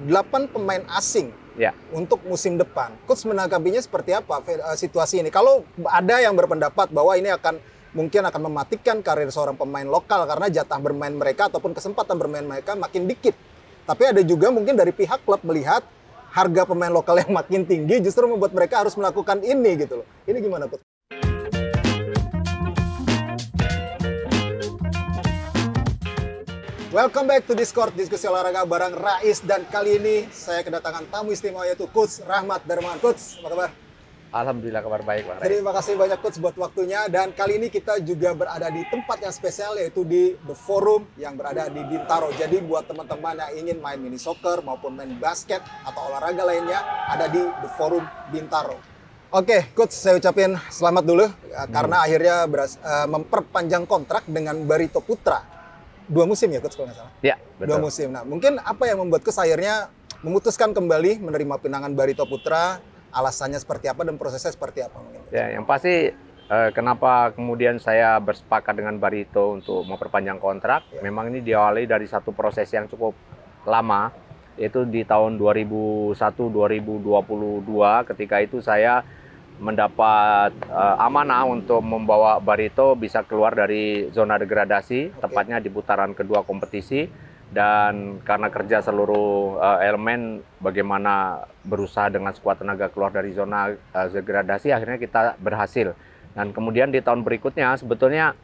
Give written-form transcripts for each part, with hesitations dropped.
8 pemain asing Ya. untuk musim depan. Coach menanggapinya seperti apa situasi ini? Kalau ada yang berpendapat bahwa ini mungkin akan mematikan karir seorang pemain lokal karena jatah bermain mereka ataupun kesempatan bermain mereka makin dikit. Tapi ada juga mungkin dari pihak klub melihat harga pemain lokal yang makin tinggi justru membuat mereka harus melakukan ini gitu loh. Ini gimana, Coach? Welcome back to Discord, diskusi olahraga bareng Rais, dan kali ini saya kedatangan tamu istimewa yaitu Coach Rahmat Darmawan. Coach, apa kabar? Alhamdulillah kabar baik, Bang Rais. Terima kasih banyak Coach buat waktunya, dan kali ini kita juga berada di tempat yang spesial yaitu di The Forum yang berada di Bintaro. Jadi buat teman-teman yang ingin main mini soccer maupun main basket atau olahraga lainnya ada di The Forum Bintaro. Oke, Coach, saya ucapin selamat dulu karena akhirnya memperpanjang kontrak dengan Barito Putra. 2 musim ya, Coach, kalau nggak salah? Ya, betul. 2 musim. Nah, mungkin apa yang membuat Coach akhirnya memutuskan kembali menerima pinangan Barito Putra? Alasannya seperti apa dan prosesnya seperti apa? Mungkin? Ya, yang pasti kenapa kemudian saya bersepakat dengan Barito untuk memperpanjang kontrak, memang ini diawali dari satu proses yang cukup lama, yaitu di tahun 2001-2022, ketika itu saya mendapat amanah untuk membawa Barito bisa keluar dari zona degradasi, tepatnya di putaran kedua kompetisi. Dan karena kerja seluruh elemen bagaimana berusaha dengan sekuat tenaga keluar dari zona degradasi, akhirnya kita berhasil. Dan kemudian di tahun berikutnya sebetulnya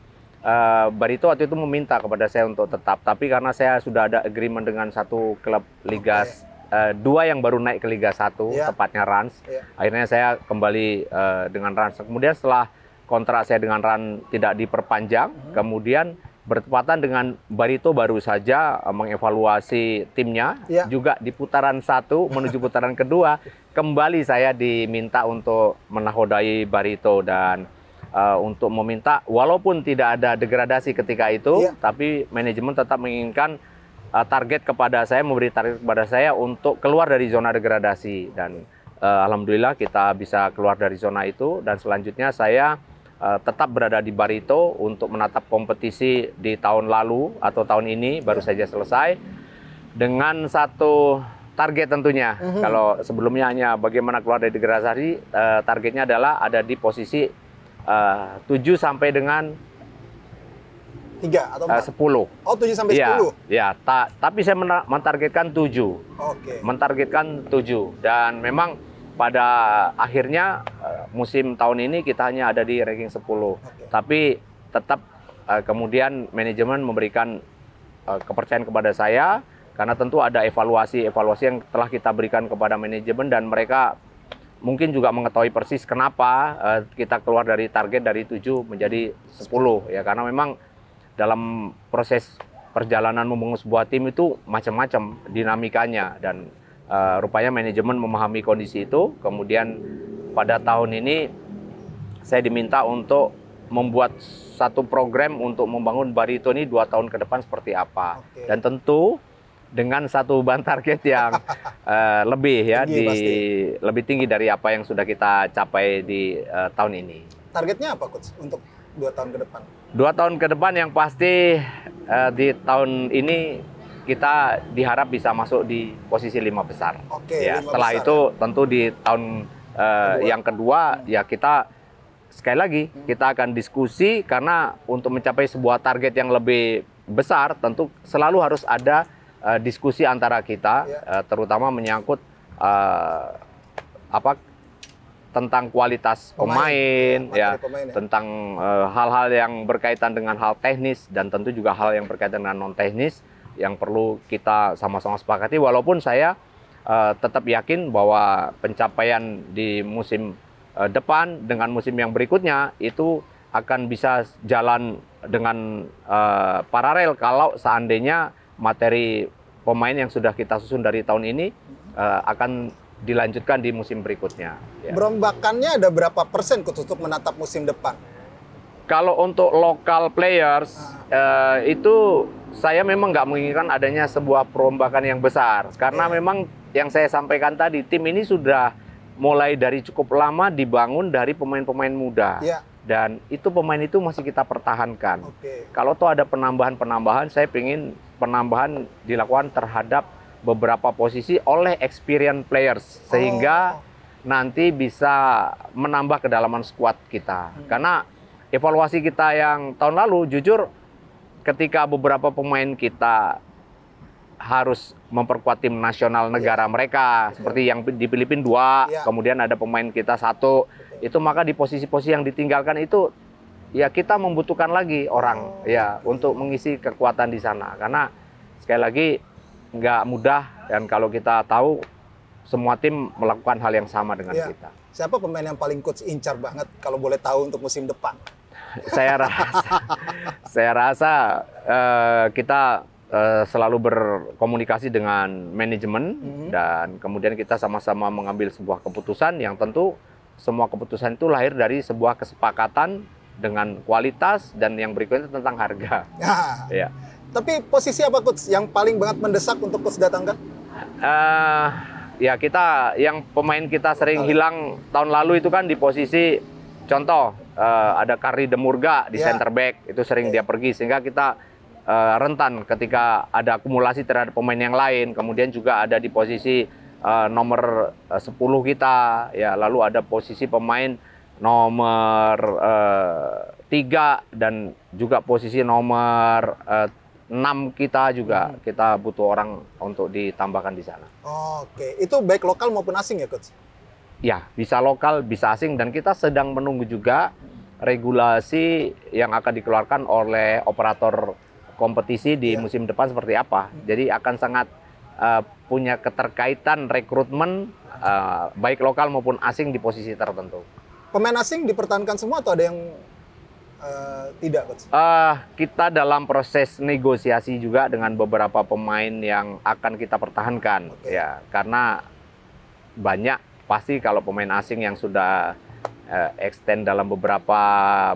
Barito waktu itu meminta kepada saya untuk tetap, tapi karena saya sudah ada agreement dengan satu klub Liga 2 yang baru naik ke Liga 1, tepatnya Rans. Akhirnya saya kembali dengan Rans. Kemudian setelah kontrak saya dengan Rans tidak diperpanjang, kemudian bertepatan dengan Barito baru saja mengevaluasi timnya, juga di putaran 1 menuju putaran kedua, kembali saya diminta untuk menakodai Barito dan untuk meminta, walaupun tidak ada degradasi ketika itu, tapi manajemen tetap menginginkan target kepada saya, memberi target kepada saya untuk keluar dari zona degradasi. Dan alhamdulillah kita bisa keluar dari zona itu, dan selanjutnya saya tetap berada di Barito untuk menatap kompetisi di tahun lalu atau tahun ini baru saja selesai dengan satu target tentunya. Kalau sebelumnya hanya bagaimana keluar dari degradasi, targetnya adalah ada di posisi 7 sampai dengan 3 atau 10. Oh, 7 sampai 10? Ya, tapi saya mentargetkan 7. Oke. Mentargetkan 7. Dan memang pada akhirnya musim tahun ini kita hanya ada di ranking 10. Tapi tetap kemudian manajemen memberikan kepercayaan kepada saya, karena tentu ada evaluasi yang telah kita berikan kepada manajemen, dan mereka mungkin juga mengetahui persis kenapa kita keluar dari target dari 7 menjadi 10. Ya, karena memang dalam proses perjalanan membangun sebuah tim itu macam-macam dinamikanya, dan rupanya manajemen memahami kondisi itu. Kemudian pada tahun ini saya diminta untuk membuat satu program untuk membangun Barito ini 2 tahun ke depan seperti apa. Dan tentu dengan satu beban target yang lebih ya, lebih tinggi dari apa yang sudah kita capai di tahun ini. Targetnya apa, Coach, untuk 2 tahun ke depan? 2 tahun ke depan yang pasti di tahun ini kita diharap bisa masuk di posisi 5 besar. Ya, setelah itu tentu di tahun yang kedua ya kita sekali lagi kita akan diskusi, karena untuk mencapai sebuah target yang lebih besar tentu selalu harus ada diskusi antara kita, terutama menyangkut tentang kualitas pemain, tentang hal-hal yang berkaitan dengan hal teknis, dan tentu juga hal yang berkaitan dengan non teknis yang perlu kita sama-sama sepakati. Walaupun saya tetap yakin bahwa pencapaian di musim depan dengan musim yang berikutnya itu akan bisa jalan dengan paralel kalau seandainya materi pemain yang sudah kita susun dari tahun ini akan dilanjutkan di musim berikutnya. Ya. Berombakannya ada berapa persen untuk menatap musim depan? Kalau untuk local players itu saya memang nggak menginginkan adanya sebuah perombakan yang besar, karena memang yang saya sampaikan tadi, tim ini sudah mulai dari cukup lama dibangun dari pemain-pemain muda. Dan itu pemain itu masih kita pertahankan. Kalau toh ada penambahan-penambahan, saya ingin penambahan dilakukan terhadap beberapa posisi oleh experienced players sehingga nanti bisa menambah kedalaman skuad kita. Karena evaluasi kita yang tahun lalu jujur ketika beberapa pemain kita harus memperkuat tim nasional negara mereka seperti yang di Filipina 2, kemudian ada pemain kita 1, itu maka di posisi-posisi yang ditinggalkan itu ya kita membutuhkan lagi orang ya untuk mengisi kekuatan di sana karena sekali lagi nggak mudah dan kalau kita tahu semua tim melakukan hal yang sama dengan kita. Siapa pemain yang paling coach incar banget kalau boleh tahu untuk musim depan? Saya rasa kita selalu berkomunikasi dengan manajemen dan kemudian kita sama-sama mengambil sebuah keputusan yang tentu semua keputusan itu lahir dari sebuah kesepakatan dengan kualitas dan yang berikutnya tentang harga. Ya. Tapi posisi apa coach yang paling banget mendesak untuk coach datangkan? Ya kita yang pemain kita sering hilang tahun lalu itu kan di posisi contoh ada Carly Demurga di center back itu sering dia pergi sehingga kita rentan ketika ada akumulasi terhadap pemain yang lain. Kemudian juga ada di posisi nomor 10 kita, ya lalu ada posisi pemain nomor 3 dan juga posisi nomor 6 kita juga kita butuh orang untuk ditambahkan di sana. Oke, itu baik lokal maupun asing ya coach? Ya, bisa lokal, bisa asing dan kita sedang menunggu juga regulasi yang akan dikeluarkan oleh operator kompetisi di musim depan seperti apa. Jadi akan sangat punya keterkaitan rekrutmen baik lokal maupun asing di posisi tertentu. Pemain asing dipertahankan semua atau ada yang tidak, coach? Kita dalam proses negosiasi juga dengan beberapa pemain yang akan kita pertahankan, ya karena banyak pasti kalau pemain asing yang sudah extend dalam beberapa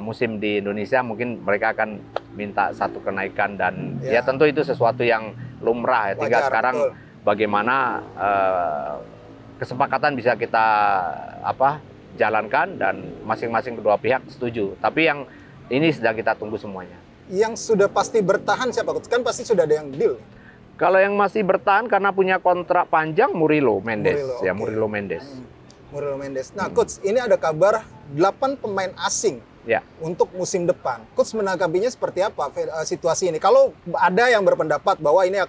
musim di Indonesia mungkin mereka akan minta satu kenaikan dan ya tentu itu sesuatu yang lumrah ya. Tinggal sekarang bagaimana kesepakatan bisa kita jalankan dan masing-masing kedua pihak setuju. Tapi yang ini sedang kita tunggu semuanya. Yang sudah pasti bertahan siapa coach? Kan pasti sudah ada yang deal. Kalau yang masih bertahan karena punya kontrak panjang Murilo Mendes. Murilo Mendes. Murilo Mendes. Nah, coach, ini ada kabar 8 pemain asing untuk musim depan. Coach menanggapinya seperti apa situasi ini? Kalau ada yang berpendapat bahwa ini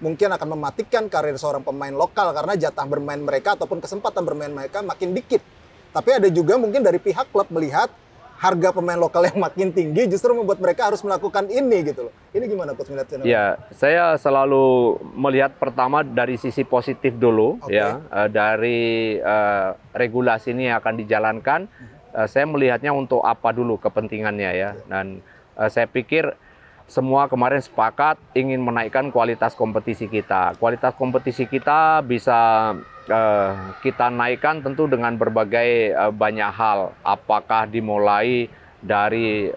mungkin akan mematikan karir seorang pemain lokal karena jatah bermain mereka ataupun kesempatan bermain mereka makin dikit. Tapi ada juga mungkin dari pihak klub melihat harga pemain lokal yang makin tinggi justru membuat mereka harus melakukan ini gitu loh. Ini gimana coach melihatnya? Ya, saya selalu melihat pertama dari sisi positif dulu dari regulasi ini akan dijalankan. Saya melihatnya untuk apa dulu kepentingannya ya. Dan saya pikir semua kemarin sepakat ingin menaikkan kualitas kompetisi kita. Kualitas kompetisi kita bisa kita naikkan tentu dengan berbagai banyak hal. Apakah dimulai dari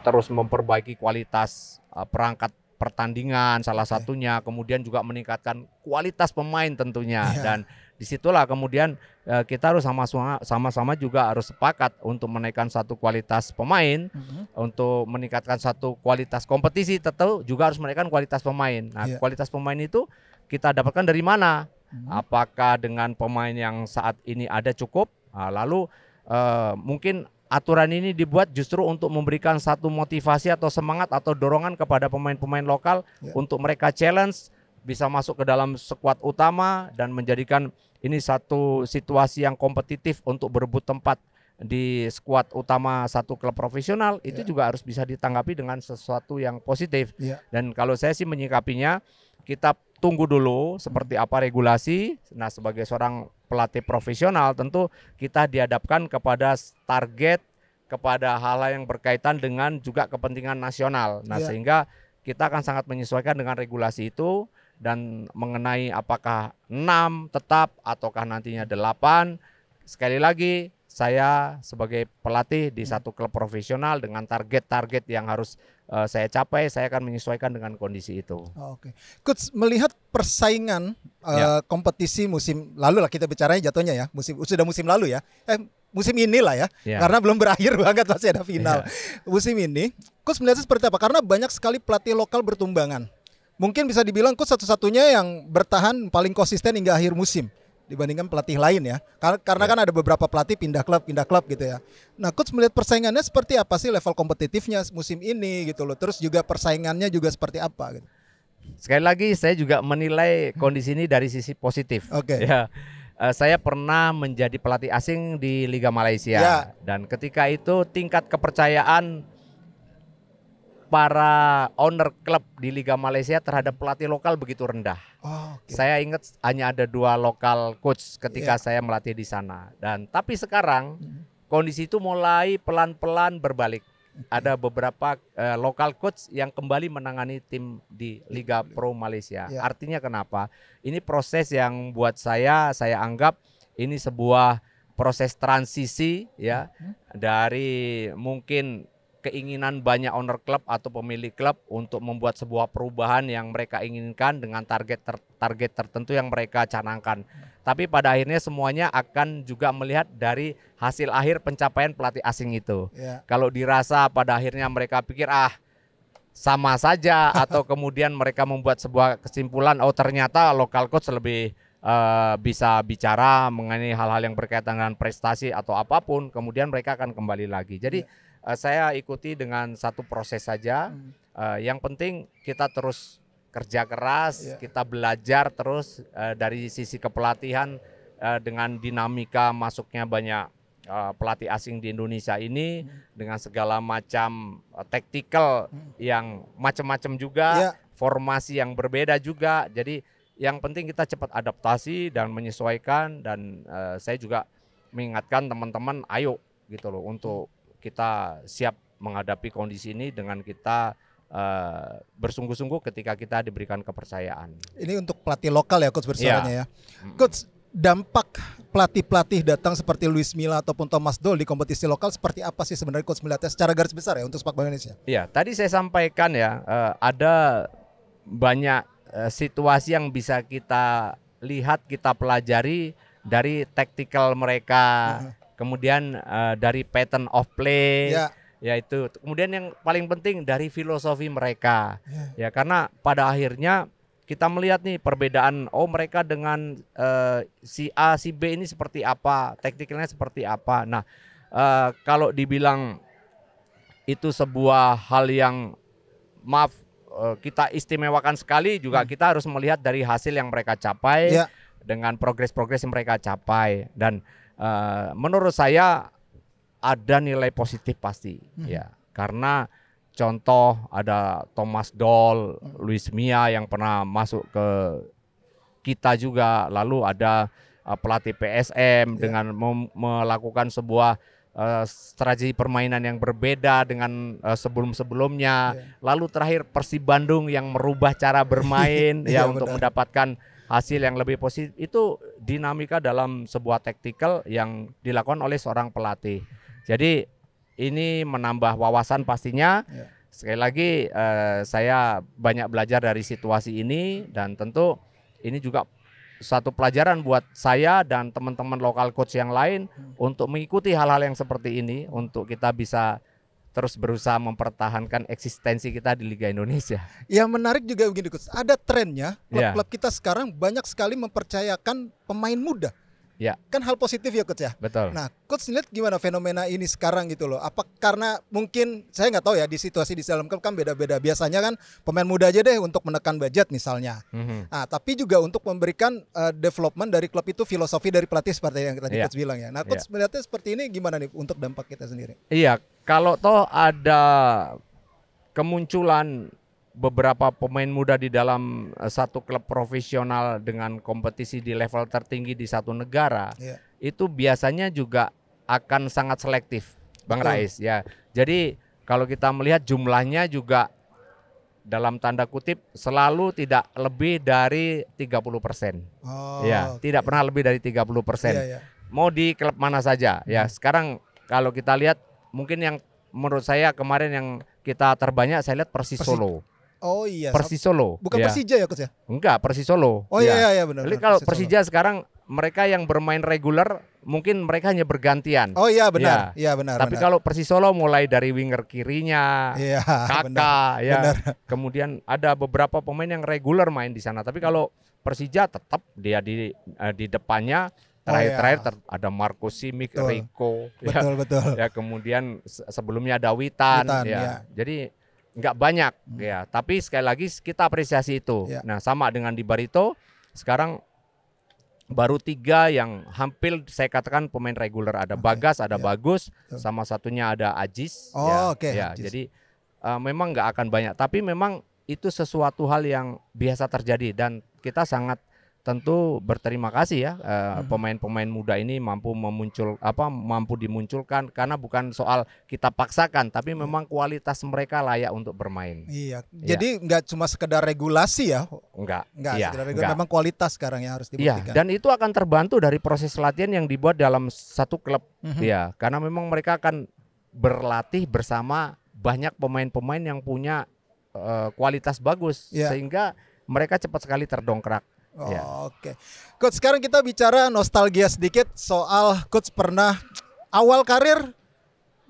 terus memperbaiki kualitas perangkat pertandingan salah satunya, kemudian juga meningkatkan kualitas pemain tentunya dan disitulah kemudian kita harus sama-sama juga harus sepakat untuk menaikkan satu kualitas pemain, untuk meningkatkan satu kualitas kompetisi, tentu juga harus menaikkan kualitas pemain. Nah, kualitas pemain itu kita dapatkan dari mana? Apakah dengan pemain yang saat ini ada cukup? Nah, lalu mungkin aturan ini dibuat justru untuk memberikan satu motivasi atau semangat atau dorongan kepada pemain-pemain lokal untuk mereka challenge, bisa masuk ke dalam skuad utama dan menjadikan ini satu situasi yang kompetitif untuk berebut tempat di skuad utama satu klub profesional. Itu juga harus bisa ditanggapi dengan sesuatu yang positif. Dan kalau saya sih menyikapinya, kita tunggu dulu seperti apa regulasi. Nah, sebagai seorang pelatih profesional tentu kita dihadapkan kepada target, kepada hal-hal yang berkaitan dengan juga kepentingan nasional. Nah, sehingga kita akan sangat menyesuaikan dengan regulasi itu. Dan mengenai apakah 6 tetap ataukah nantinya 8, sekali lagi saya sebagai pelatih di satu klub profesional dengan target-target yang harus saya capai, saya akan menyesuaikan dengan kondisi itu. Oke, Coach, melihat persaingan kompetisi musim lalu lah kita bicaranya jatuhnya ya, sudah musim lalu ya, musim inilah ya, karena belum berakhir banget masih ada final. Musim ini, Coach melihatnya seperti apa? Karena banyak sekali pelatih lokal bertumbangan. mungkin bisa dibilang coach satu-satunya yang bertahan paling konsisten hingga akhir musim dibandingkan pelatih lain ya. Karena kan ada beberapa pelatih pindah klub gitu ya. Nah, coach melihat persaingannya seperti apa sih, level kompetitifnya musim ini gitu loh. Terus juga persaingannya juga seperti apa gitu. Sekali lagi saya juga menilai kondisi ini dari sisi positif. Oke. Ya, saya pernah menjadi pelatih asing di Liga Malaysia Ya. dan ketika itu tingkat kepercayaan para owner klub di Liga Malaysia terhadap pelatih lokal begitu rendah. Oh, oke. Saya ingat hanya ada 2 lokal coach ketika Iya. saya melatih di sana. Dan tapi sekarang kondisi itu mulai pelan-pelan berbalik. Ada beberapa lokal coach yang kembali menangani tim di Liga Pro Malaysia. Iya. Artinya kenapa? Ini proses yang buat saya anggap ini sebuah proses transisi ya dari mungkin keinginan banyak owner klub atau pemilik klub untuk membuat sebuah perubahan yang mereka inginkan dengan target tertentu yang mereka canangkan. Tapi pada akhirnya semuanya akan juga melihat dari hasil akhir pencapaian pelatih asing itu. Ya. Kalau dirasa pada akhirnya mereka pikir sama saja atau kemudian mereka membuat sebuah kesimpulan ternyata lokal coach lebih bisa bicara mengenai hal-hal yang berkaitan dengan prestasi atau apapun, kemudian mereka akan kembali lagi. Jadi saya ikuti dengan satu proses saja. Yang penting kita terus kerja keras, kita belajar terus dari sisi kepelatihan dengan dinamika masuknya banyak pelatih asing di Indonesia ini dengan segala macam tactical yang macam-macam juga, formasi yang berbeda juga. Jadi yang penting kita cepat adaptasi dan menyesuaikan, dan saya juga mengingatkan teman-teman ayo gitu loh untuk kita siap menghadapi kondisi ini dengan kita bersungguh-sungguh ketika kita diberikan kepercayaan. Ini untuk pelatih lokal ya coach bersuaranya ya. Coach, dampak pelatih-pelatih datang seperti Luis Milla ataupun Thomas Doll di kompetisi lokal seperti apa sih sebenarnya coach melihatnya secara garis besar ya untuk sepak bola Indonesia? Iya, tadi saya sampaikan ya, ada banyak situasi yang bisa kita lihat, kita pelajari dari tactical mereka. Kemudian dari pattern of play, yaitu kemudian yang paling penting dari filosofi mereka, ya karena pada akhirnya kita melihat nih perbedaan, mereka dengan si A, si B ini seperti apa, tacticalnya seperti apa. Nah, kalau dibilang itu sebuah hal yang kita istimewakan sekali, juga kita harus melihat dari hasil yang mereka capai dengan progres-progres yang mereka capai, dan menurut saya ada nilai positif pasti ya, karena contoh ada Thomas Doll, Luis Milla yang pernah masuk ke kita juga, lalu ada pelatih PSM dengan melakukan sebuah strategi permainan yang berbeda dengan sebelum-sebelumnya, lalu terakhir Persib Bandung yang merubah cara bermain ya untuk mendapatkan hasil yang lebih positif. Itu dinamika dalam sebuah tactical yang dilakukan oleh seorang pelatih. Jadi ini menambah wawasan pastinya. Sekali lagi saya banyak belajar dari situasi ini, dan tentu ini juga satu pelajaran buat saya dan teman-teman lokal coach yang lain untuk mengikuti hal-hal yang seperti ini, untuk kita bisa terus berusaha mempertahankan eksistensi kita di Liga Indonesia. Yang menarik juga begini coach, ada trennya klub-klub kita sekarang banyak sekali mempercayakan pemain muda. Ya. Kan hal positif ya coach ya. Betul. Nah, coach lihat gimana fenomena ini sekarang gitu loh. Apa karena mungkin saya nggak tahu ya, di situasi di dalam klub kan beda-beda. Biasanya kan pemain muda aja deh untuk menekan budget misalnya. Nah, tapi juga untuk memberikan development dari klub itu, filosofi dari pelatih seperti yang tadi coach bilang ya. Nah, coach melihatnya seperti ini gimana nih untuk dampak kita sendiri? Iya, kalau toh ada kemunculan beberapa pemain muda di dalam satu klub profesional dengan kompetisi di level tertinggi di satu negara, itu biasanya juga akan sangat selektif, Bang Rais ya. Jadi kalau kita melihat jumlahnya juga dalam tanda kutip selalu tidak lebih dari 30%. Tidak pernah lebih dari 30%. Mau di klub mana saja ya. Sekarang kalau kita lihat, mungkin yang menurut saya kemarin yang kita terbanyak saya lihat Persis Solo. Oh iya. Persis Solo. Bukan Persija ya coach ya? Enggak, Persis Solo. Oh iya benar. Jadi kalau Persija sekarang mereka yang bermain reguler mungkin mereka hanya bergantian. Oh iya benar, iya benar. Tapi benar. kalau Persisolo mulai dari winger kirinya, Iya, Kakak, ya. benar. Kemudian ada beberapa pemain yang reguler main di sana. Tapi kalau Persija tetap dia di depannya. Terakhir ada Marco Simic, Betul. Rico, Betul. ya kemudian sebelumnya ada Witan, ya. Ya. Jadi nggak banyak, ya. Tapi sekali lagi kita apresiasi itu. Ya. Nah sama dengan di Barito, sekarang baru 3 yang hampir saya katakan pemain reguler. Ada Bagas, ada Bagus, sama satunya ada Ajis. Oh oke. Ya, Ajis. jadi memang nggak akan banyak. Tapi memang itu sesuatu hal yang biasa terjadi dan kita sangat tentu berterima kasih ya pemain-pemain muda ini mampu dimunculkan karena bukan soal kita paksakan tapi memang kualitas mereka layak untuk bermain. Iya. Jadi nggak cuma sekedar regulasi ya? Enggak. Sekedar regulasi, memang kualitas sekarang yang harus dibuktikan. Iya. Dan itu akan terbantu dari proses latihan yang dibuat dalam satu klub. Ya, karena memang mereka akan berlatih bersama banyak pemain-pemain yang punya kualitas bagus sehingga mereka cepat sekali terdongkrak. Oke. Coach, sekarang kita bicara nostalgia sedikit soal Coach pernah awal karir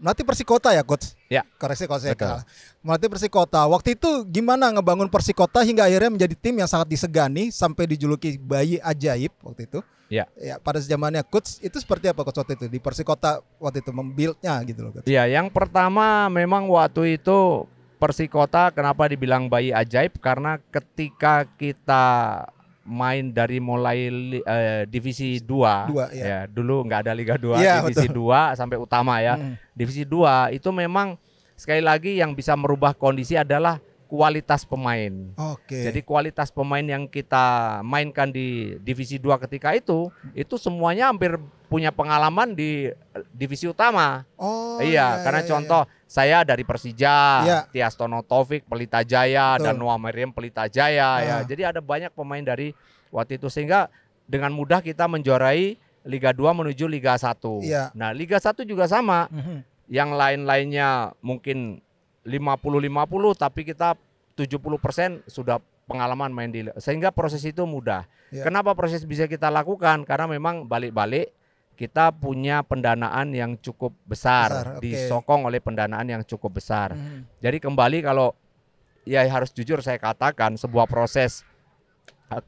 melatih Persikota ya Coach? Ya. Koreksi kalau saya salah. Melatih Persikota. Waktu itu gimana ngebangun Persikota hingga akhirnya menjadi tim yang sangat disegani sampai dijuluki bayi ajaib waktu itu? Ya. Ya, pada zamannya Coach itu seperti apa Coach waktu itu di Persikota waktu itu membuildnya gitu loh Coach? Ya, yang pertama memang waktu itu Persikota kenapa dibilang bayi ajaib karena ketika kita main dari mulai divisi 2 ya dulu nggak ada Liga 2 divisi 2 sampai utama ya. Divisi 2 itu memang sekali lagi yang bisa merubah kondisi adalah kualitas pemain. Jadi kualitas pemain yang kita mainkan di divisi 2 ketika itu semuanya hampir punya pengalaman di divisi utama. Karena contoh saya dari Persija, Tiastono Taufik Pelita Jaya, dan Noah Meriam Pelita Jaya ya. Jadi ada banyak pemain dari waktu itu sehingga dengan mudah kita menjuarai Liga 2 menuju Liga 1. Nah, Liga 1 juga sama. Yang lain-lainnya mungkin 50-50 tapi kita 70% sudah pengalaman main di sehingga proses itu mudah. Kenapa proses bisa kita lakukan? Karena memang balik-balik kita punya pendanaan yang cukup besar. Disokong oleh pendanaan yang cukup besar. Jadi kembali kalau ya harus jujur saya katakan sebuah proses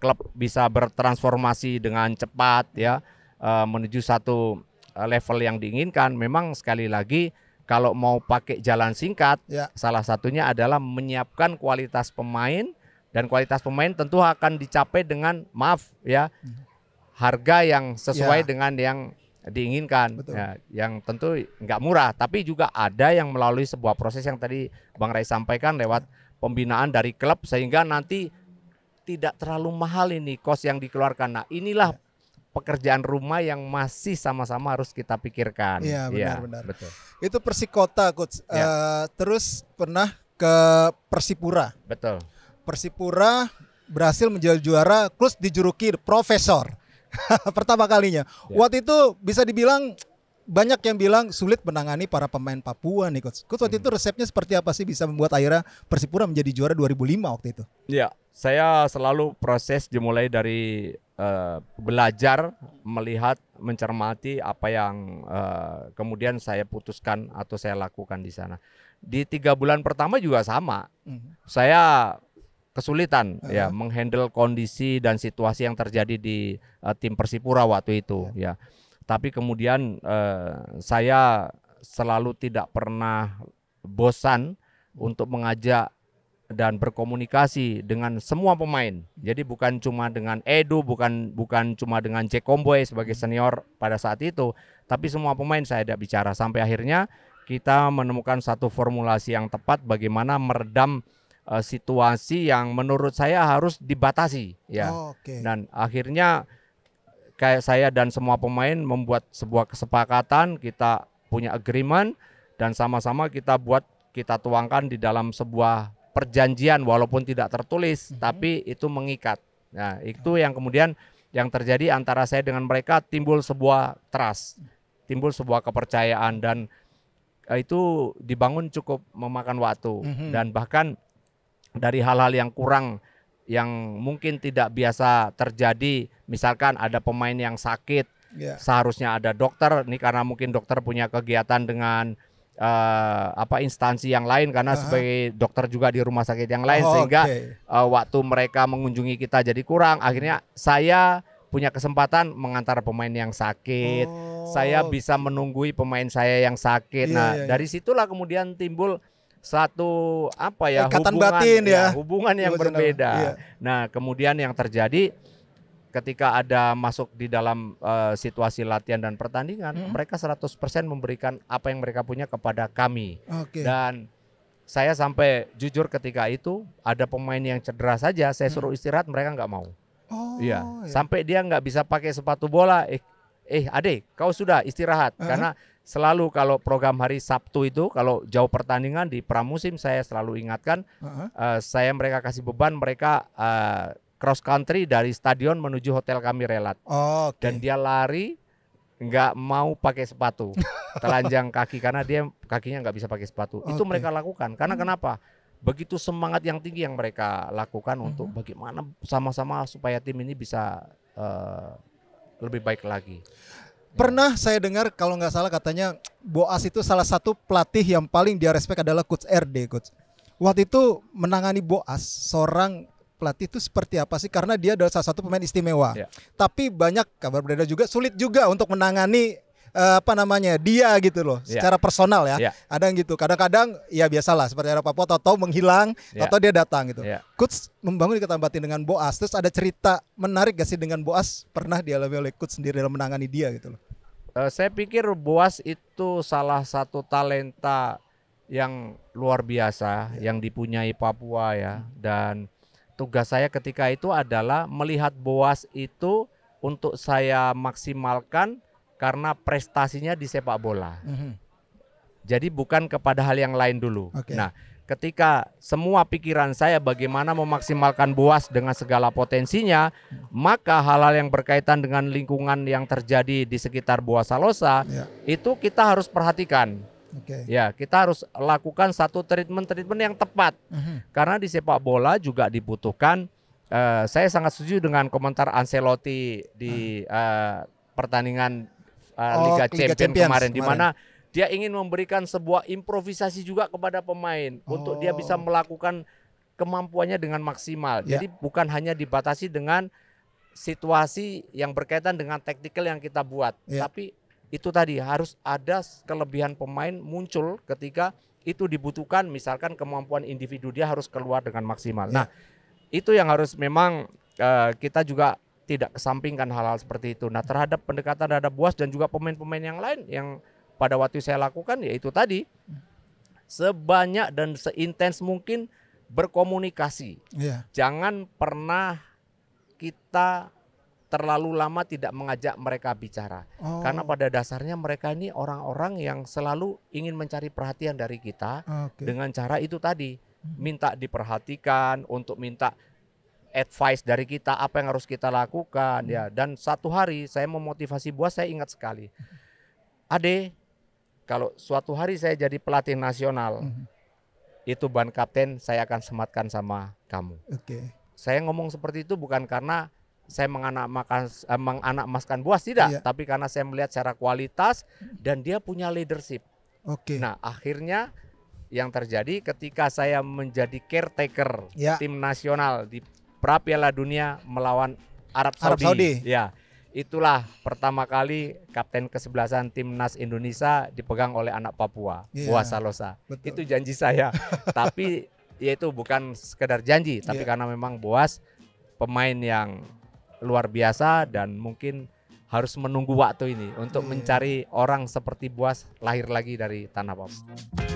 klub bisa bertransformasi dengan cepat ya menuju satu level yang diinginkan. Memang sekali lagi kalau mau pakai jalan singkat, salah satunya adalah menyiapkan kualitas pemain dan kualitas pemain tentu akan dicapai dengan harga yang sesuai dengan yang diinginkan. Yang tentu nggak murah, tapi juga ada yang melalui sebuah proses yang tadi Bang Ray sampaikan lewat pembinaan dari klub sehingga nanti tidak terlalu mahal ini kos yang dikeluarkan. Nah, inilah pekerjaan rumah yang masih sama-sama harus kita pikirkan. Iya, benar-benar. Betul. Itu Persikota, Coach. Terus pernah ke Persipura. Betul. Persipura berhasil menjadi juara, terus dijuluki Profesor. Pertama kalinya. Waktu itu bisa dibilang banyak yang bilang sulit menangani para pemain Papua nih Coach. Coach waktu itu resepnya seperti apa sih bisa membuat akhirnya Persipura menjadi juara 2005 waktu itu? Iya, saya selalu proses dimulai dari belajar, melihat, mencermati apa yang kemudian saya putuskan atau saya lakukan di sana. Di 3 bulan pertama juga sama. Saya kesulitan menghandle kondisi dan situasi yang terjadi di tim Persipura waktu itu ya. Tapi kemudian saya selalu tidak pernah bosan untuk mengajak dan berkomunikasi dengan semua pemain. Jadi bukan cuma dengan Edu, bukan cuma dengan Jack Comboy sebagai senior pada saat itu, tapi semua pemain saya ada bicara sampai akhirnya kita menemukan satu formulasi yang tepat bagaimana meredam situasi yang menurut saya harus dibatasi ya. Dan akhirnya kayak saya dan semua pemain membuat sebuah kesepakatan, kita punya agreement dan sama-sama kita tuangkan di dalam sebuah perjanjian walaupun tidak tertulis tapi itu mengikat. Nah, itu yang kemudian yang terjadi antara saya dengan mereka timbul sebuah trust, timbul sebuah kepercayaan dan itu dibangun cukup memakan waktu dan bahkan dari hal-hal yang kurang yang mungkin tidak biasa terjadi. Misalkan ada pemain yang sakit, seharusnya ada dokter. Nih karena mungkin dokter punya kegiatan dengan instansi yang lain karena sebagai dokter juga di rumah sakit yang lain, sehingga waktu mereka mengunjungi kita jadi kurang. Akhirnya saya punya kesempatan mengantar pemain yang sakit. Saya bisa menunggui pemain saya yang sakit. Dari situlah kemudian timbul satu hubungan yang berbeda. Nah, kemudian yang terjadi ketika ada masuk di dalam situasi latihan dan pertandingan, mereka 100% memberikan apa yang mereka punya kepada kami. Dan saya sampai jujur ketika itu ada pemain yang cedera saja, saya suruh istirahat, mereka nggak mau. Sampai dia nggak bisa pakai sepatu bola. Ade, kau sudah istirahat. Karena selalu kalau program hari Sabtu itu, kalau jauh pertandingan di pramusim, saya selalu ingatkan, mereka kasih beban, mereka cross country dari stadion menuju hotel kami relat. Dan dia lari nggak mau pakai sepatu, telanjang kaki karena dia kakinya nggak bisa pakai sepatu. Itu mereka lakukan. Karena kenapa? Begitu semangat yang tinggi yang mereka lakukan untuk bagaimana sama-sama supaya tim ini bisa lebih baik lagi. Pernah saya dengar kalau nggak salah katanya Boas itu salah satu pelatih yang paling dia respect adalah Coach RD, Coach. Waktu itu menangani Boas, seorang pelatih itu seperti apa sih? Karena dia adalah salah satu pemain istimewa. Tapi banyak kabar beredar juga sulit juga untuk menangani dia gitu loh, secara personal ya. Ada yang gitu. Kadang-kadang ya biasalah seperti era Papua, tahu menghilang, tahu dia datang gitu. Coach membangun ikatan batin dengan Boas. Terus ada cerita menarik gak sih dengan Boas pernah dialami oleh Coach sendiri dalam menangani dia gitu loh? Saya pikir Boas itu salah satu talenta yang luar biasa yang dipunyai Papua ya. Dan tugas saya ketika itu adalah melihat Boas itu untuk saya maksimalkan karena prestasinya di sepak bola. Jadi bukan kepada hal yang lain dulu. Nah, ketika semua pikiran saya bagaimana memaksimalkan Boas dengan segala potensinya, maka hal-hal yang berkaitan dengan lingkungan yang terjadi di sekitar Boas Salosa itu kita harus perhatikan. Ya, kita harus lakukan satu treatment yang tepat. Karena di sepak bola juga dibutuhkan. Saya sangat setuju dengan komentar Ancelotti di pertandingan Liga Champions kemarin, di mana dia ingin memberikan sebuah improvisasi juga kepada pemain untuk dia bisa melakukan kemampuannya dengan maksimal. Jadi bukan hanya dibatasi dengan situasi yang berkaitan dengan taktikal yang kita buat, tapi itu tadi harus ada kelebihan pemain muncul ketika itu dibutuhkan. Misalkan kemampuan individu dia harus keluar dengan maksimal. Nah, itu yang harus memang kita juga tidak kesampingkan hal-hal seperti itu. Nah, terhadap pendekatan terhadap Boas dan juga pemain-pemain yang lain yang pada waktu saya lakukan, yaitu tadi sebanyak dan seintens mungkin berkomunikasi. Jangan pernah kita terlalu lama tidak mengajak mereka bicara. Karena pada dasarnya mereka ini orang-orang yang selalu ingin mencari perhatian dari kita dengan cara itu tadi. Minta diperhatikan, untuk minta advice dari kita apa yang harus kita lakukan ya. Dan satu hari saya memotivasi Boas, saya ingat sekali, Ade, kalau suatu hari saya jadi pelatih nasional, itu ban kapten saya akan sematkan sama kamu. Saya ngomong seperti itu bukan karena saya menganak-emaskan Boas, tidak, tapi karena saya melihat secara kualitas dan dia punya leadership. Nah, akhirnya yang terjadi ketika saya menjadi caretaker tim nasional di pra Piala Dunia melawan Arab Saudi. Ya, itulah pertama kali kapten kesebelasan timnas Indonesia dipegang oleh anak Papua, Boas Salosa. Itu janji saya. Tapi ya itu bukan sekedar janji, tapi karena memang Boas pemain yang luar biasa dan mungkin harus menunggu waktu ini untuk mencari orang seperti Boas lahir lagi dari tanah Papua.